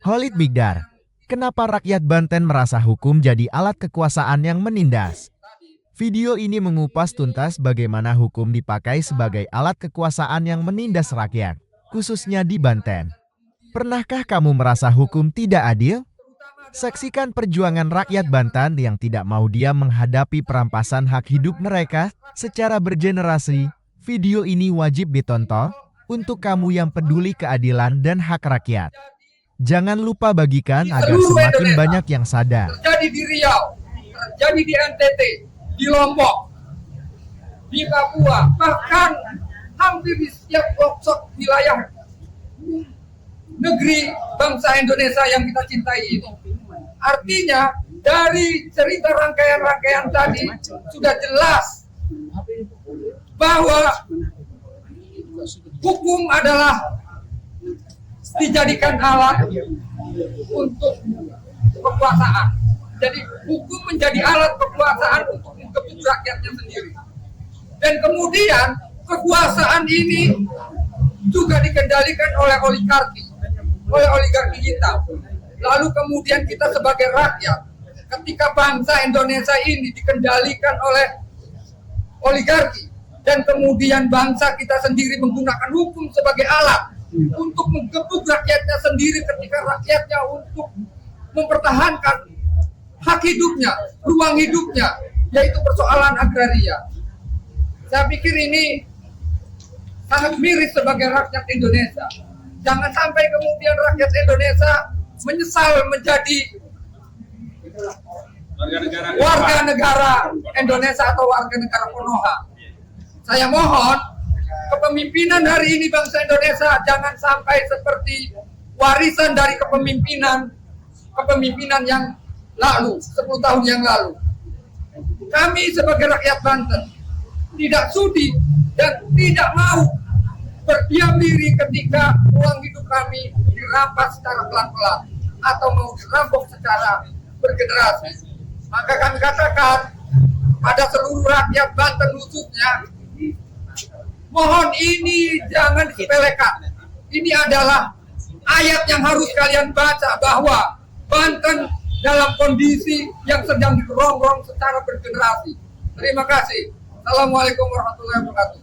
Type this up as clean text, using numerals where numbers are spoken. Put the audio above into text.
Khalid Bigdar, kenapa rakyat Banten merasa hukum jadi alat kekuasaan yang menindas? Video ini mengupas tuntas bagaimana hukum dipakai sebagai alat kekuasaan yang menindas rakyat, khususnya di Banten. Pernahkah kamu merasa hukum tidak adil? Saksikan perjuangan rakyat Banten yang tidak mau diam menghadapi perampasan hak hidup mereka secara bergenerasi. Video ini wajib ditonton untuk kamu yang peduli keadilan dan hak rakyat. Jangan lupa bagikan agar semakin banyak yang sadar. Terjadi di Riau, terjadi di NTT, di Lombok, di Papua, bahkan hampir di setiap pelosok wilayah negeri bangsa Indonesia yang kita cintai ini. Artinya dari cerita rangkaian-rangkaian tadi sudah jelas bahwa hukum adalah dijadikan alat untuk kekuasaan. Jadi hukum menjadi alat kekuasaan untuk menggebuk rakyatnya sendiri. Dan kemudian kekuasaan ini juga dikendalikan oleh oligarki hitam. Lalu kemudian kita sebagai rakyat, ketika bangsa Indonesia ini dikendalikan oleh oligarki, dan kemudian bangsa kita sendiri menggunakan hukum sebagai alat untuk menggebuk rakyatnya sendiri ketika rakyatnya untuk mempertahankan hak hidupnya, ruang hidupnya, yaitu persoalan agraria. Saya pikir ini sangat miris sebagai rakyat Indonesia. Jangan sampai kemudian rakyat Indonesia menyesal menjadi warga negara Indonesia atau warga negara Konoha. Saya mohon kepemimpinan hari ini bangsa Indonesia jangan sampai seperti warisan dari kepemimpinan yang lalu, 10 tahun yang lalu. Kami sebagai rakyat Banten tidak sudi dan tidak mau berdiam diri ketika ruang hidup kami dirampas secara pelan-pelan atau mau dirampok secara bergenerasi. Maka kami katakan pada seluruh rakyat Banten khususnya, mohon ini jangan disepelekan. Ini adalah ayat yang harus kalian baca bahwa Banten dalam kondisi yang sedang dirongrong secara bergenerasi. Terima kasih. Assalamualaikum warahmatullahi wabarakatuh.